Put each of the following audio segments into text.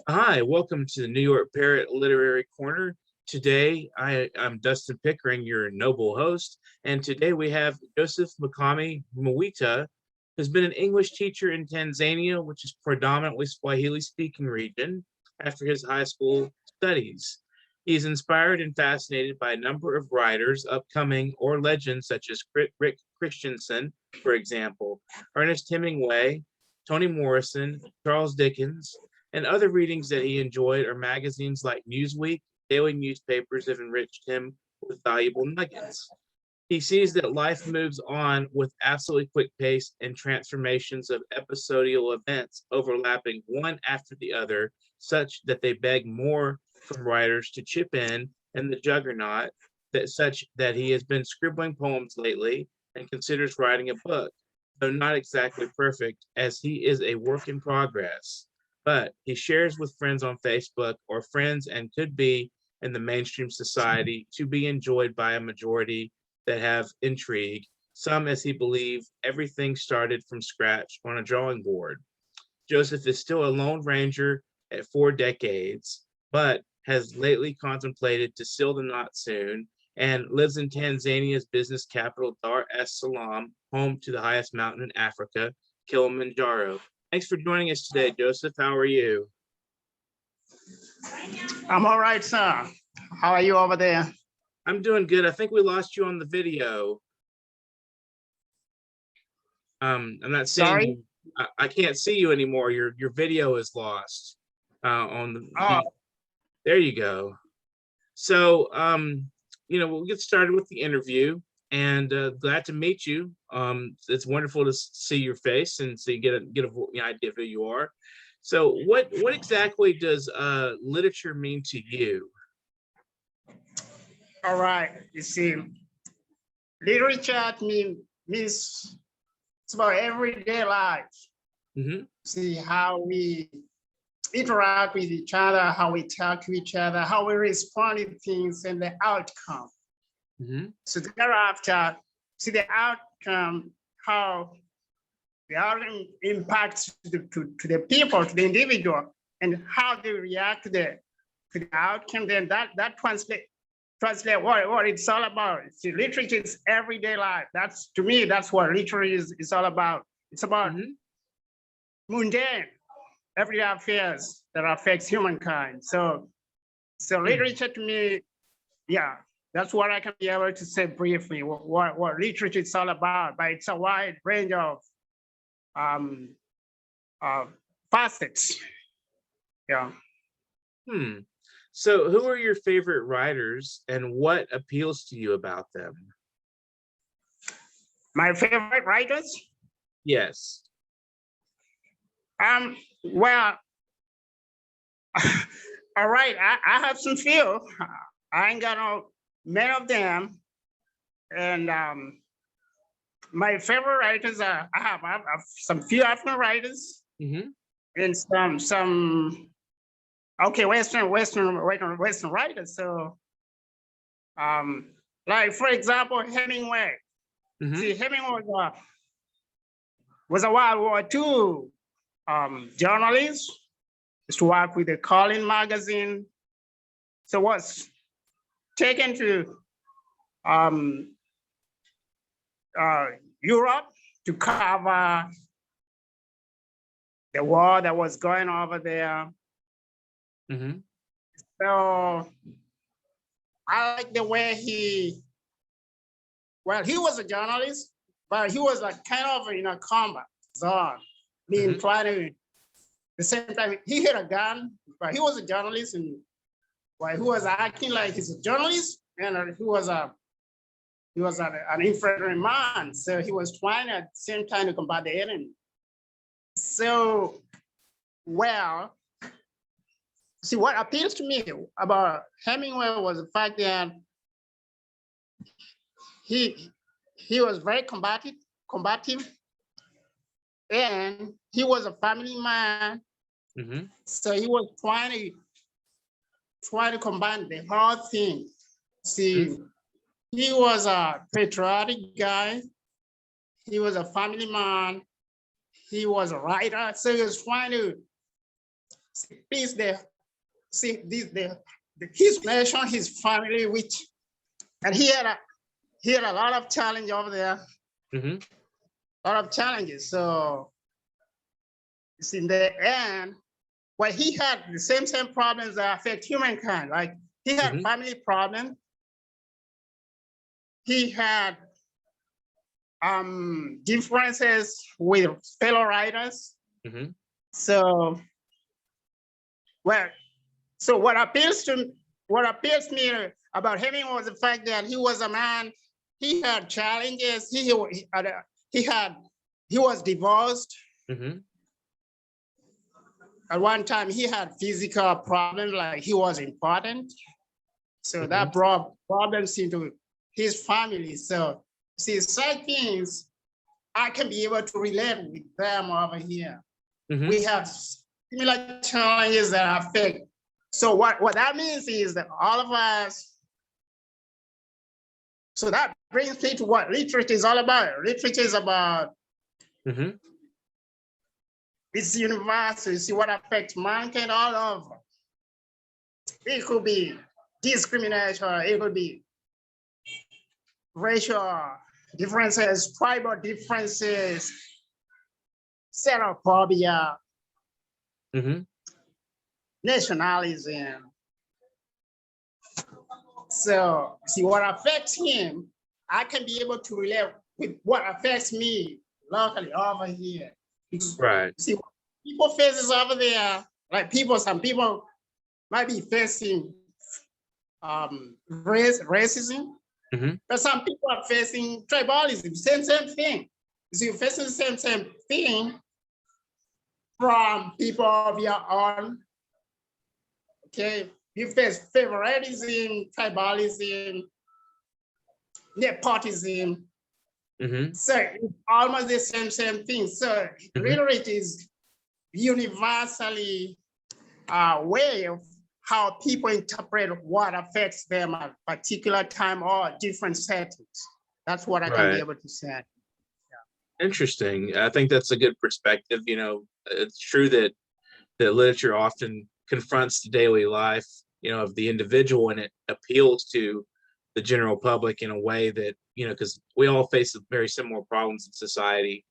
Hi, welcome to the New York Parrot Literary Corner. Today, I'm Dustin Pickering, your noble host, and today we have Joseph Mukami Mwita, who's been an English teacher in Tanzania, which is predominantly Swahili-speaking region, after his high school studies. He's inspired and fascinated by a number of writers, upcoming or legends such as Rick Christensen, for example, Ernest Hemingway, Toni Morrison, Charles Dickens, and other readings that he enjoyed are magazines like Newsweek. Daily newspapers have enriched him with valuable nuggets. He sees that life moves on with absolutely quick pace and transformations of episodial events overlapping one after the other, such that they beg more from writers to chip in the juggernaut, such that he has been scribbling poems lately and considers writing a book, though not exactly perfect, as he is a work in progress. But he shares with friends on Facebook or friends and could be in the mainstream society to be enjoyed by a majority that have intrigue, some as he believes everything started from scratch on a drawing board. Joseph is still a lone ranger at 4 decades, but has lately contemplated to seal the knot soon and lives in Tanzania's business capital, Dar es Salaam, home to the highest mountain in Africa, Kilimanjaro. Thanks for joining us today, Joseph. How are you? I'm all right, sir. How are you over there? I'm doing good. I think we lost you on the video. I'm not seeing Sorry? you. I can't see you anymore. Your video is lost. On the There you go. So we'll get started with the interview, and glad to meet you. It's wonderful to see your face and so you get an idea of who you are. So what exactly does literature mean to you? All right. You see, literature means it's about everyday life. Mm-hmm. See how we interact with each other, how we talk to each other, how we respond to things, and the outcome. Mm-hmm. So thereafter, see the outcome, how the outcome impacts to the people, to the individual, and how they react to the outcome. Then that translate what it's all about. See, literature is everyday life. That's, to me, that's what literature is all about. It's about mundane, everyday affairs that affects humankind. So literature to me, yeah, that's what I can be able to say briefly, what literature is all about. But it's a wide range of facets. Yeah. So who are your favorite writers and what appeals to you about them? My favorite writers? Yes. Well, all right, I have some few. I ain't got many of them. And my favorite writers are, I have some few African writers, and some Western writers. So like, for example, Hemingway. See, Hemingway was a World War II journalist. Used to work with the Colin magazine. So was taken to Europe to cover the war that was going over there. So I like the way he was a journalist, but he was like kind of in a combat zone, being trying to, at the same time, he had a gun, but he was a journalist, and he was acting like he's a journalist, and he was an infantry man. So he was trying at the same time to combat the enemy. So, well, see, what appeals to me about Hemingway was the fact that he was very combative, and he was a family man. So he was trying to combine the whole thing. See, he was a patriotic guy. He was a family man. He was a writer. So he was trying to peace there. See this his nation, his family, and he had a lot of challenge over there. Mm-hmm. A lot of challenges. So it's in the end, well, he had the same problems that affect humankind. Like he had family problems. He had differences with fellow writers. Mm-hmm. So, well, so what appeals me about him was the fact that he was a man. He had challenges. He was divorced. Mm-hmm. At one time, he had physical problems, like he was important. So that brought problems into his family. So see, such things, I can be able to relate with them over here. Mm-hmm. We have similar challenges that affect. So what that means is that all of us, so that brings me to what literature is all about. Literature is about it's universal. You see what affects mankind all over. It could be discrimination, it could be racial differences, tribal differences, xenophobia, nationalism. So see what affects him, I can be able to relate with what affects me locally over here. Right. See what people faces over there, like some people might be facing racism, but some people are facing tribalism, same thing. So you're facing the same thing from people of your own. Okay, you face favoritism, tribalism, nepotism. So it's almost the same thing. So literature is universally a way of how people interpret what affects them at a particular time or different settings. That's what I can be able to say. Yeah. Interesting. I think that's a good perspective. You know, it's true that literature often confronts the daily life, you know, of the individual, and it appeals to the general public in a way that, you know, because we all face very similar problems in society,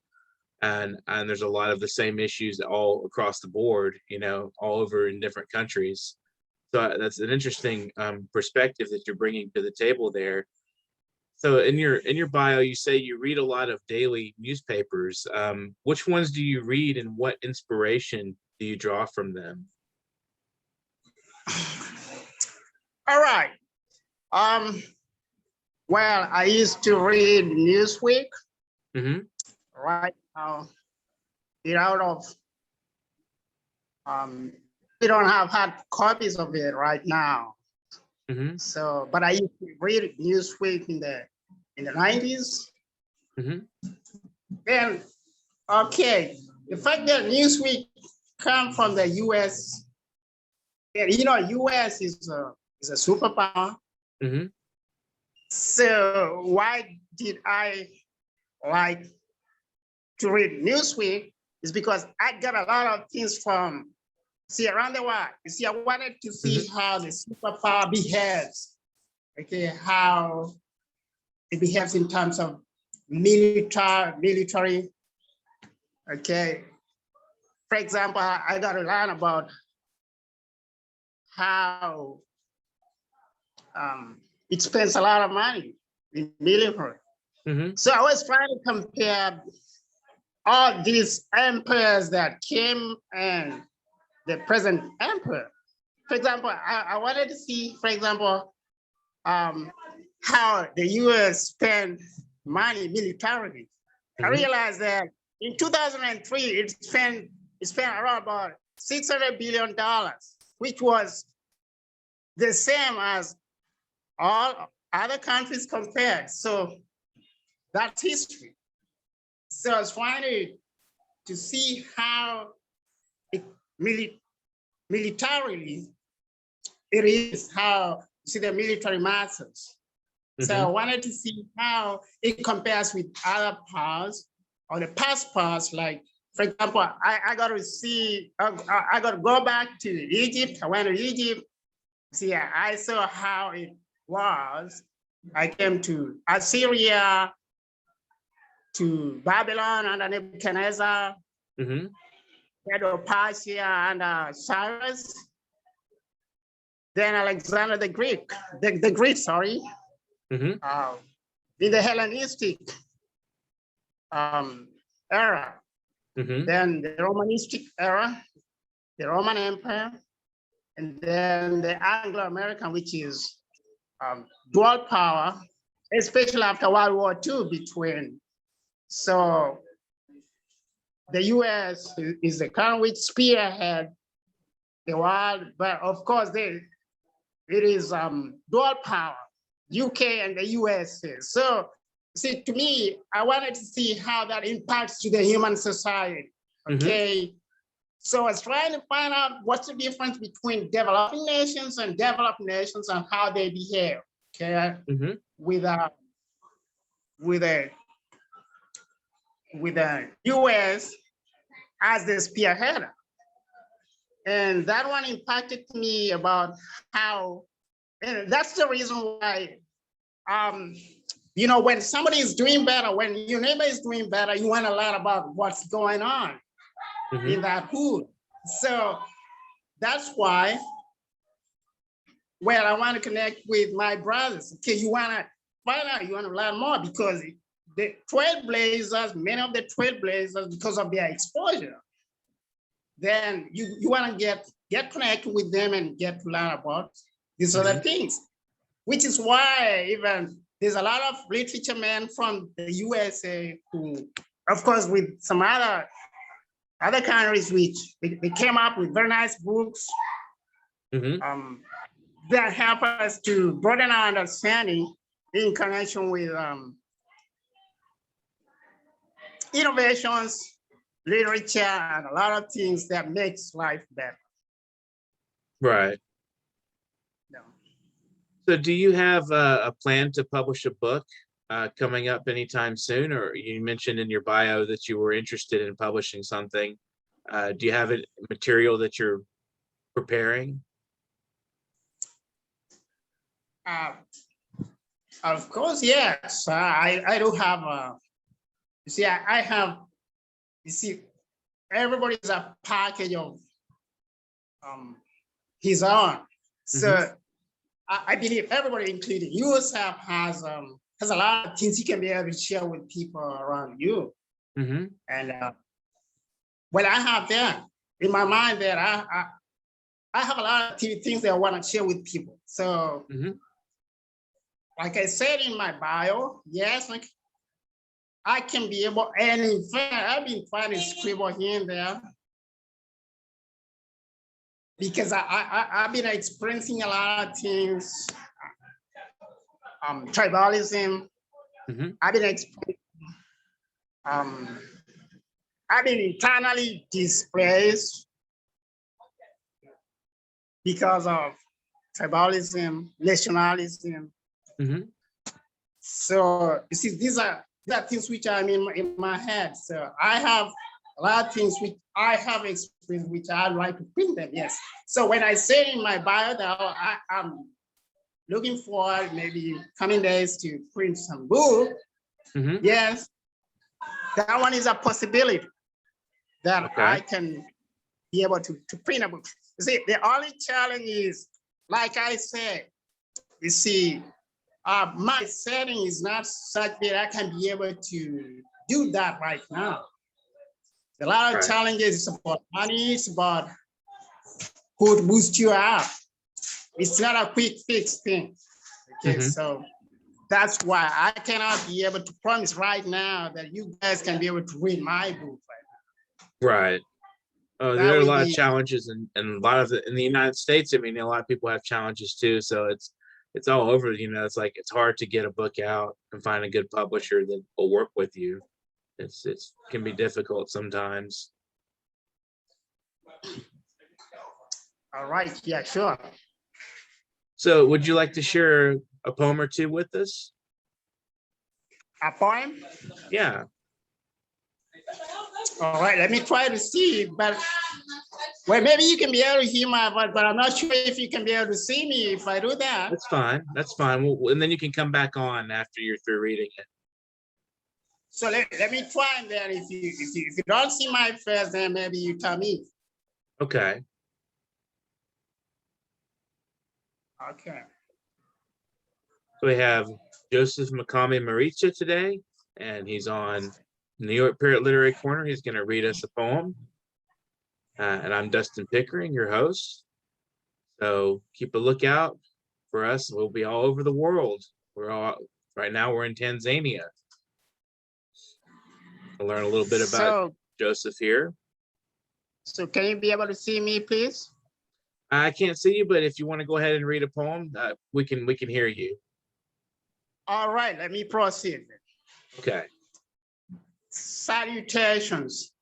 and there's a lot of the same issues all across the board, you know, all over in different countries. So that's an interesting perspective that you're bringing to the table there. So in your bio, you say you read a lot of daily newspapers. Which ones do you read, and what inspiration do you draw from them? All right. Well, I used to read Newsweek. Right now, get out of we don't have hard copies of it right now. So, but I used to read Newsweek in the 90s. Then, okay, the fact that Newsweek come from the U.S. And you know, U.S. is a superpower. So why did I like to read Newsweek? Is because I got a lot of things from around the world. You see, I wanted to see how the superpower behaves. Okay, how it behaves in terms of military. Okay, for example, I got to learn about how it spends a lot of money in military. So I was trying to compare all these empires that came and the present emperor. For example, I wanted to see, for example, how the US spent money militarily. I realized that in 2003, it spent around about $600 billion, which was the same as all other countries compared. So that's history. So I was trying to see how militarily it is, how you see the military matters. So I wanted to see how it compares with other powers or the past powers like for example, I got to see, I got to go back to Egypt. I went to Egypt. See, I saw how it was. I came to Assyria, to Babylon under Nebuchadnezzar, Mm-hmm. Persia under Cyrus, then Alexander the Greek, the Greek, sorry, Mm-hmm. in the Hellenistic era, Mm-hmm. then the Romanistic era, the Roman Empire, and then the Anglo-American, which is dual power, especially after World War II between. So the US is the country which spearhead the world, but of course it is dual power, UK and the USA. So see, to me, I wanted to see how that impacts to the human society, okay? So I was trying to find out what's the difference between developing nations and developed nations and how they behave, okay? Mm-hmm. With the US as the spearhead. And that one impacted me about how, and that's the reason why, you know, when somebody is doing better, when your neighbor is doing better, you want to learn about what's going on in that hood. So that's why, well, I want to connect with my brothers. Okay, you want to find out, you want to learn more, because the trailblazers, many of the trailblazers, because of their exposure, then you want to get connected with them and get to learn about these other things, which is why even there's a lot of literature men from the USA who, of course, with some other countries, which they came up with very nice books that help us to broaden our understanding in connection with innovations, literature, and a lot of things that makes life better. Right. No. So do you have a plan to publish a book coming up anytime soon? Or you mentioned in your bio that you were interested in publishing something. Do you have material that you're preparing? Of course, yes. I do have, you see, I have, you see, everybody's a package of his own. So I believe everybody, including yourself, has a lot of things you can be able to share with people around you. And well, I have that in my mind that I have a lot of things that I want to share with people. So, like I said in my bio, yes, like I can be able, and in fact, I've been trying to scribble here and there, because I've been experiencing a lot of things, tribalism. I've been experiencing, I've been internally displaced because of tribalism, nationalism. So you see, these are things which are in my head. So I have a lot of things which I have experienced, which I'd like to print them. Yes. So when I say in my bio that I'm looking forward maybe coming days to print some book, yes, that one is a possibility that I can be able to print a book. You see, the only challenge is, like I said, you see, my setting is not such that I can be able to do that right now. A lot of challenges. It's about money, it's about who to boost you up. It's not a quick fix thing. Okay, so that's why I cannot be able to promise right now that you guys can be able to read my book right now. Right. Oh, there are a lot of challenges, and a lot of in the United States. I mean, a lot of people have challenges too. So it's all over. You know, it's like it's hard to get a book out and find a good publisher that will work with you. It can be difficult sometimes. All right. Yeah, sure. So, would you like to share a poem or two with us? A poem? Yeah. All right, let me try to see, but well, maybe you can be able to hear my voice, but I'm not sure if you can be able to see me if I do that. That's fine. That's fine. And then you can come back on after you're through reading it. So let me try, and then if you don't see my face, then maybe you tell me. Okay. Okay. So we have Joseph Mukami Mwita today, and he's on New York Parrot Literary Corner. He's going to read us a poem. And I'm Dustin Pickering, your host. So keep a lookout for us. We'll be all over the world. Right now we're in Tanzania. I'll learn a little bit about Joseph here. So can you be able to see me, please? I can't see you, but if you want to go ahead and read a poem, we can hear you. All right, let me proceed. Okay. Salutations.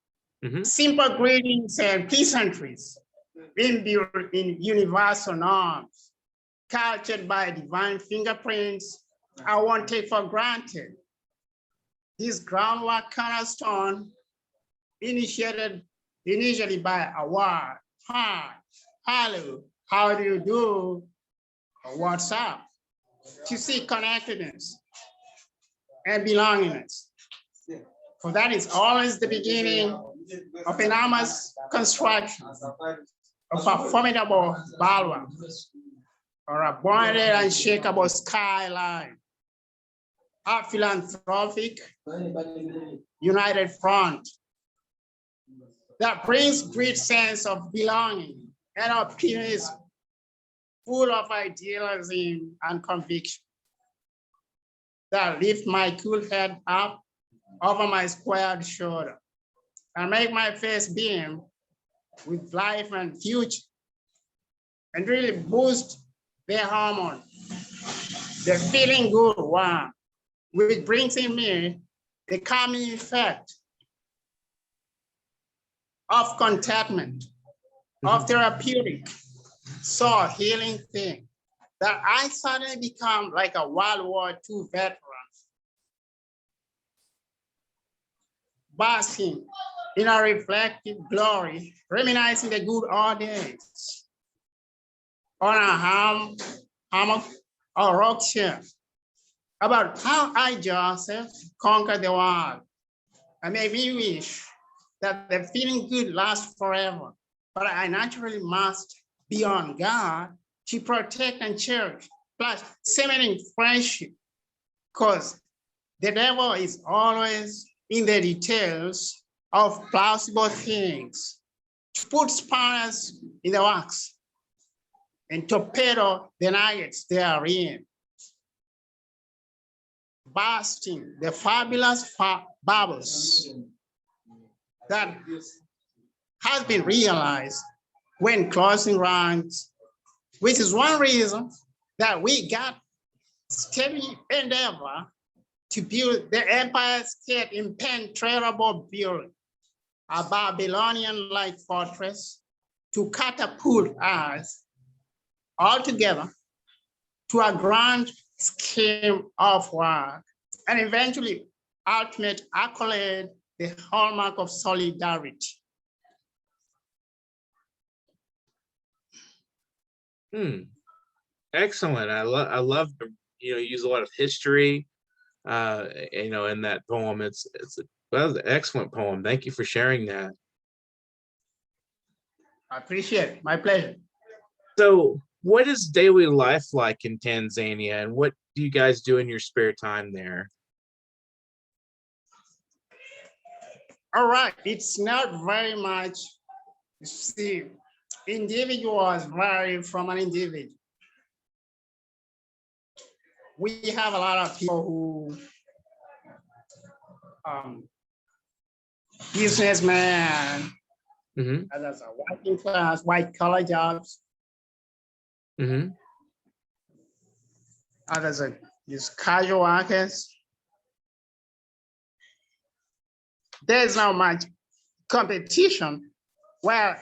Mm-hmm. Simple greetings and pleasantries imbued in universal norms, cultured by divine fingerprints I won't take for granted. This groundwork cornerstone, initiated initially by a word, hi, hello, how do you do, or what's up, to seek connectedness and belongingness. For that is always the beginning of enormous construction of a formidable bulwark or a bonded and unshakable skyline. A philanthropic united front that brings great sense of belonging and optimism, full of idealism and conviction, that lift my cool head up over my squared shoulder and make my face beam with life and future, and really boost the hormone, the feeling good one, which brings in me the calming effect of contentment, of therapeutic, soul healing thing, that I suddenly become like a World War II veteran, basking in a reflective glory, reminiscing the good old days on a hammock or rock chair, about how I, Joseph, conquered the world. And made me wish that the feeling good lasts forever, but I naturally must be on guard to protect and cherish, plus cementing friendship, because the devil is always in the details of plausible things, to put spanners in the works and torpedo the nuggets therein, bursting the fabulous bubbles that has been realized when closing ranks, which is one reason that we got steady endeavor to build the Empire State impenetrable building, a Babylonian-like fortress to catapult us all together to a grand scheme of work, and eventually ultimate accolade, the hallmark of solidarity. Excellent. I love use a lot of history, in that poem. That was an excellent poem. Thank you for sharing that. I appreciate it. My pleasure. So what is daily life like in Tanzania, and what do you guys do in your spare time there? All right, it's not very much. You see, individuals vary from an individual. We have a lot of people who, businessmen, others are working class, white collar jobs. Others are just casual workers. There's not much competition. Well,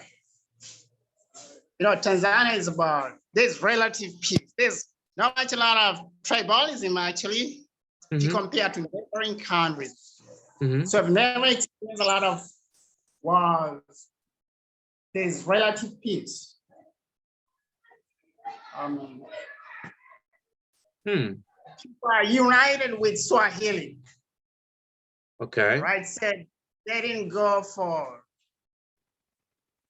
Tanzania is about, there's relative peace. There's not much a lot of tribalism actually to compare to neighboring countries. So I've never experienced a lot of was there's relative peace. People are united with Swahili. Okay. Right? Said they didn't go for,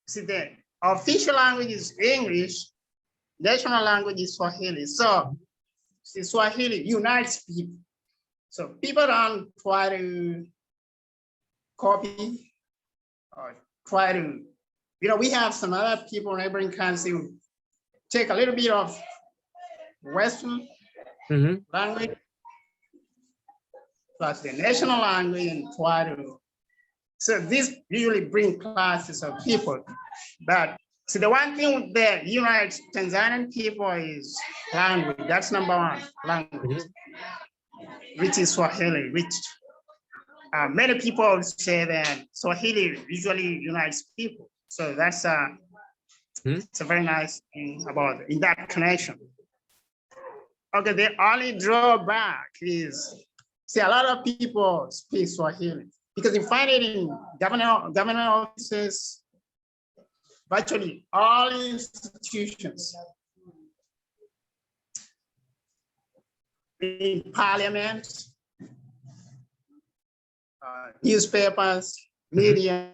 see, the official language is English, national language is Swahili. So see, Swahili unites people. So people don't try to copy or try to, we have some other people in neighboring countries who take a little bit of Western language plus the national language and try to, so this usually bring classes of people. But so the one thing that unites Tanzanian people is language. That's number one, language, which is Swahili, which many people say that Swahili usually unites people. So that's it's a very nice thing about in that connection. Okay, the only drawback is, see, a lot of people speak Swahili because you find it in government offices, virtually all institutions, in parliament, newspapers, media.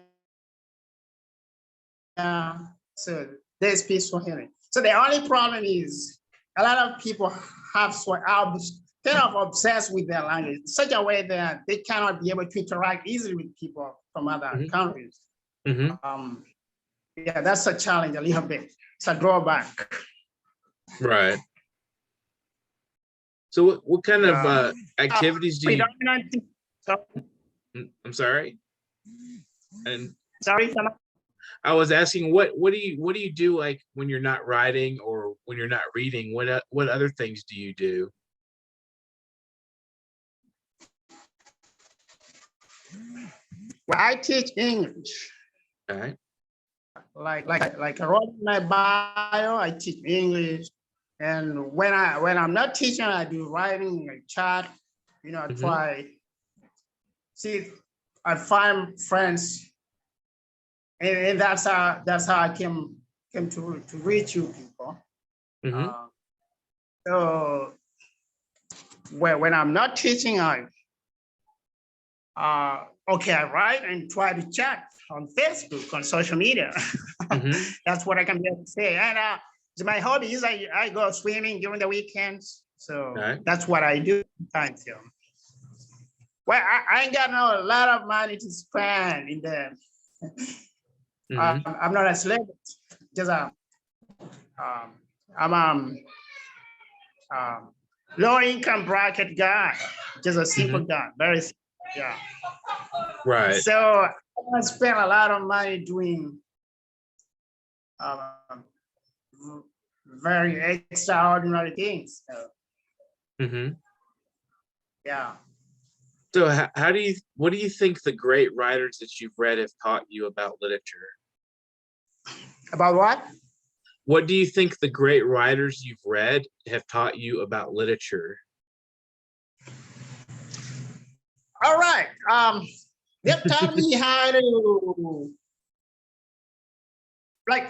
So they speak Swahili. So the only problem is a lot of people have kind of obsessed with their language in such a way that they cannot be able to interact easily with people from other countries. Yeah, that's a challenge a little bit. It's a drawback. Right. So what kind of activities do you? I'm sorry. And sorry. I was asking what do you do like when you're not writing or when you're not reading? What other things do you do? Well, I teach English. Okay. Like I wrote in my bio, I teach English. And when I'm not teaching, I do writing, I chat, try. See, I find friends, and that's how I came to reach you people. So when I'm not teaching, I write and try to chat on Facebook, on social media. That's what I can be able to say. And my hobby is I go swimming during the weekends. So that's what I do sometimes. Well, I ain't got a lot of money to spend in the. I'm not a celebrity. Just I'm low income bracket guy. Just a simple guy. Very simple, yeah. Right. So I spend a lot of money doing very extraordinary things. So. Yeah. So what do you think the great writers that you've read have taught you about literature? About what? What do you think the great writers you've read have taught you about literature? All right. They've taught me how to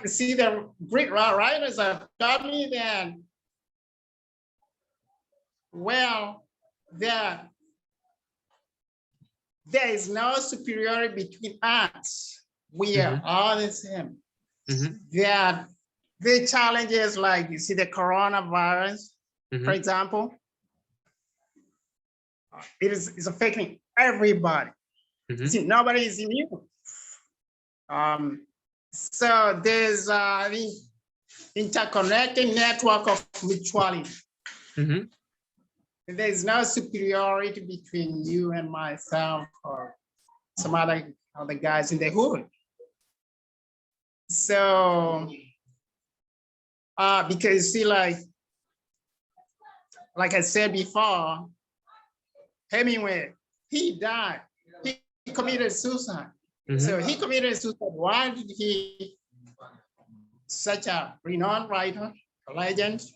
see the great writers have taught me that, well, there is no superiority between us. We are all the same. That the challenges, like you see the coronavirus, for example, it is affecting everybody. See, nobody is immune. So there's the interconnected network of mutuality. There's no superiority between you and myself or some other guys in the hood. So, because see, like I said before, Hemingway, he died. He committed suicide. So he committed suicide. Why did he, such a renowned writer, a legend,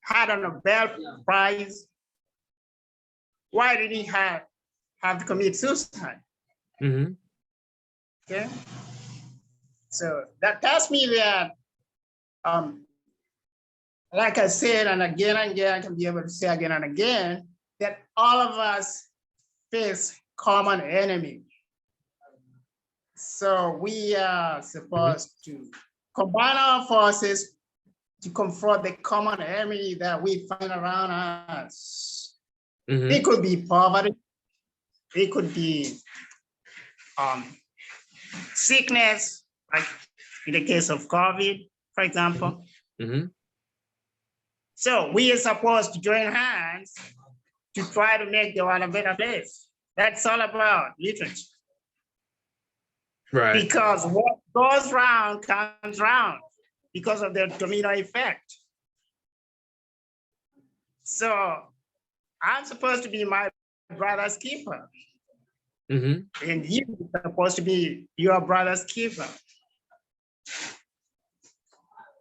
had a Nobel Prize? Why did he have to commit suicide? Okay. So that tells me that, like I said, and again, I can be able to say again and again, that all of us face common enemy. So we are supposed to combine our forces to confront the common enemy that we find around us. It could be poverty, it could be sickness, like in the case of COVID, for example. So we are supposed to join hands to try to make the world a better place. That's all about literature. Right. Because what goes round comes round because of the domino effect. So I'm supposed to be my brother's keeper. And you're supposed to be your brother's keeper.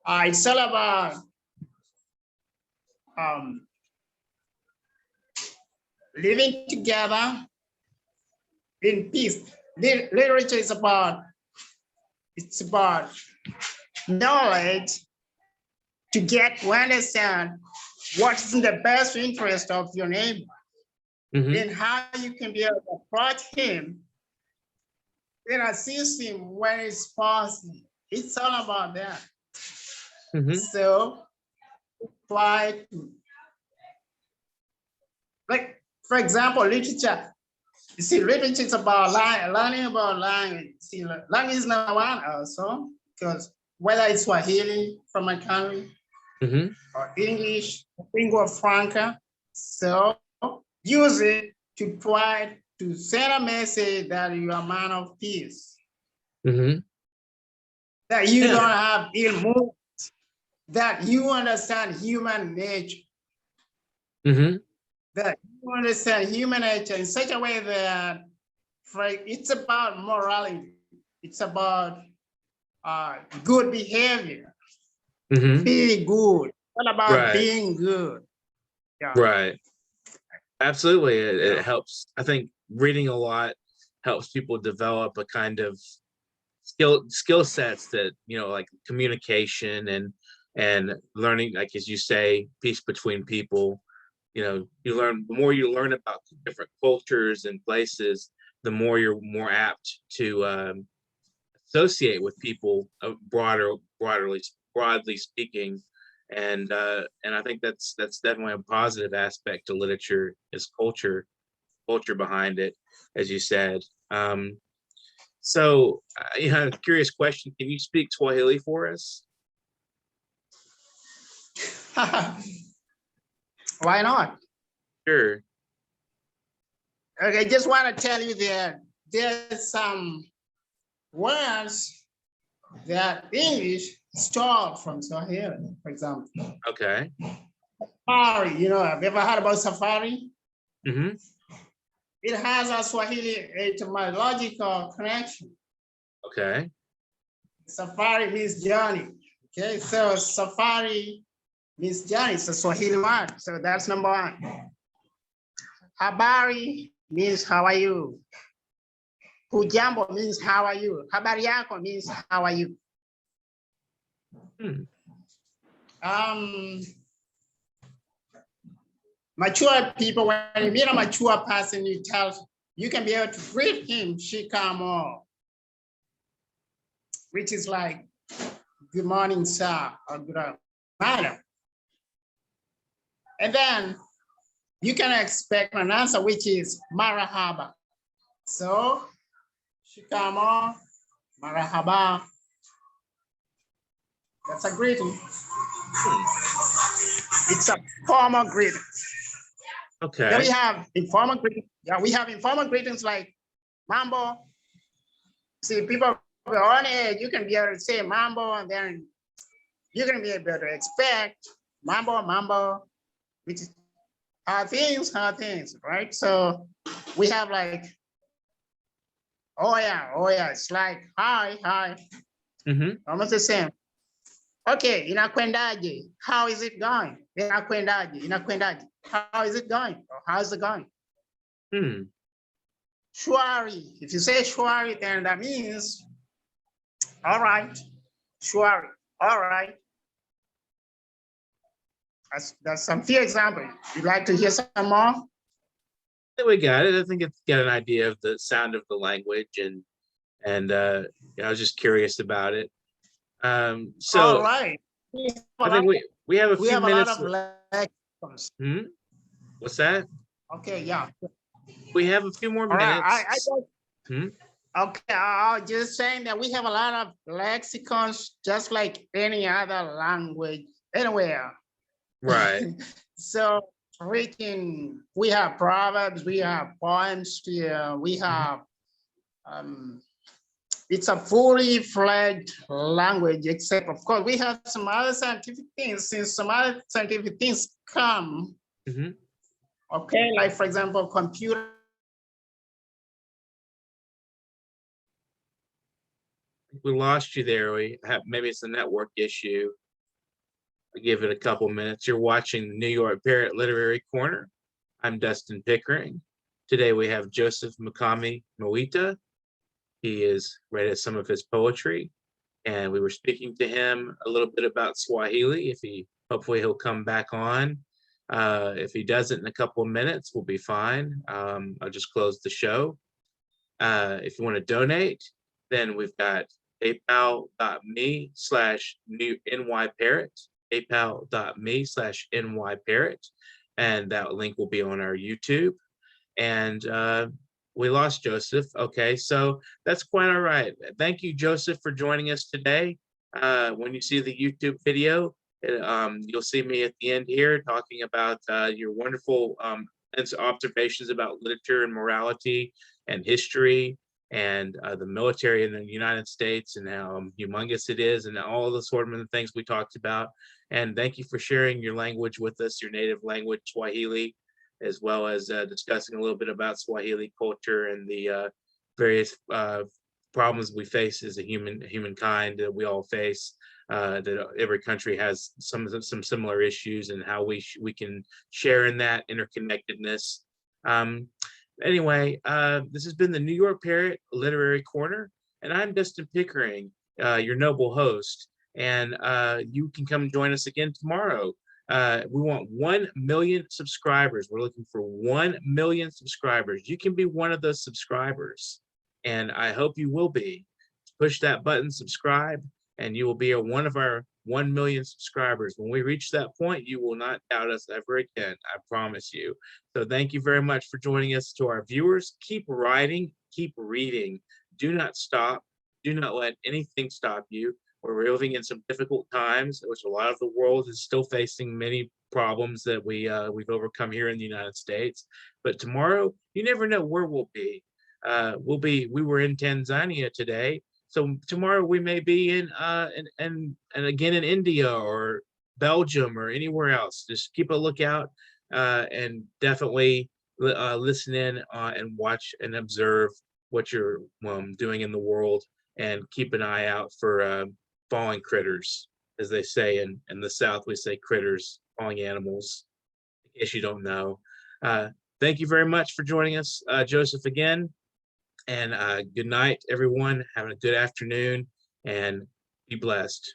It's all about living together in peace. Literature is about, it's about knowledge to get to understand what's in the best interest of your neighbor and how you can be able to approach him and assist him when it's possible. It's all about that. So try to, like, for example, literature. You see, literature is about learning about language. See, language is number one also, because whether it's Swahili from my country or English, lingua franca, so use it to try to send a message that you are a man of peace. That you don't have ill mood, that you understand human nature. That you understand human nature in such a way that it's about morality. It's about good behavior. Be good. What about being good? Yeah. Right. Absolutely. It helps. I think reading a lot helps people develop a kind of skill sets that, you know, like communication and learning, like, as you say, peace between people. You know, you learn, the more you learn about different cultures and places, the more you're more apt to associate with people broadly speaking. And I think that's definitely a positive aspect to literature, is culture behind it, as you said. So you have a curious question. Can you speak Swahili for us? Why not? Sure. Okay, I just want to tell you that there's some words that English stole from Swahili, for example. Okay. Safari, you know, have you ever heard about safari? It has a Swahili etymological connection. Okay. Safari means journey. Okay, so safari means journey. It's a Swahili word. So that's number one. Habari means how are you? Hujambo means how are you? Habari yako means how are you? Mature people, when you meet a mature person, you can be able to greet him shikamo, which is like good morning, sir, or good madam. And then you can expect an answer, which is marahaba. So shikamo, marahaba. That's a greeting. It's a formal greeting. Okay. Then we have informal greetings. Yeah, we have informal greetings like mambo. See, people on it, you can be able to say mambo, and then you're gonna be able to expect mambo, which is how things, right? So we have like, oh yeah, it's like hi. Almost the same. Okay, inakwendaje? How is it going? Inakwendaje? How is it going? Or how's it going? Shwari. If you say shwari, then that means, all right, shwari, all right. That's some few examples. You'd like to hear some more? We got it. I think it's got an idea of the sound of the language, and I was just curious about it. All So right. I think we have a We few have a minutes. lot of lexicons. What's that? Okay, yeah. We have a few more All right. minutes. Okay, I was just saying that we have a lot of lexicons, just like any other language anywhere. Right. So we have proverbs, we have poems here, we have it's a fully fledged language, except of course we have some other scientific things. Since some other scientific things come, okay, like for example, computer. We lost you there. Maybe it's a network issue. I'll give it a couple minutes. You're watching the New York Parrot Literary Corner. I'm Dustin Pickering. Today we have Joseph Mukami Mwita. He is read some of his poetry, and we were speaking to him a little bit about Swahili. Hopefully he'll come back on. If he doesn't in a couple of minutes, we'll be fine. I'll just close the show. If you want to donate, then we've got paypal.me/nyparrot, paypal.me/nyparrot, and that link will be on our YouTube. And we lost Joseph. Okay, so that's quite all right. Thank you, Joseph, for joining us today. When you see the YouTube video, you'll see me at the end here talking about your wonderful observations about literature and morality and history and the military in the United States and how humongous it is and all the sort of things we talked about. And thank you for sharing your language with us, your native language, Swahili, as well as discussing a little bit about Swahili culture and the various problems we face as a humankind that we all face. That every country has some similar issues, and how we can share in that interconnectedness. Anyway, this has been the New York Parrot Literary Corner, and I'm Dustin Pickering, your noble host. And you can come join us again tomorrow. We want 1 million subscribers. We're looking for 1 million subscribers. You can be one of those subscribers, and I hope you will be. Push that button, subscribe, and you will be one of our 1 million subscribers. When we reach that point, you will not doubt us ever again. I promise you. So thank you very much for joining us. To our viewers, keep writing, keep reading. Do not stop. Do not let anything stop you. We're living in some difficult times, which a lot of the world is still facing many problems that we've overcome here in the United States. But tomorrow, you never know where we'll be. We were in Tanzania today. So tomorrow we may be in and again in India or Belgium or anywhere else. Just keep a lookout and definitely listen in and watch and observe what you're doing in the world, and keep an eye out for falling critters, as they say in the South. We say critters, falling animals, in case you don't know. Thank you very much for joining us, Joseph, again. And good night, everyone. Have a good afternoon, and be blessed.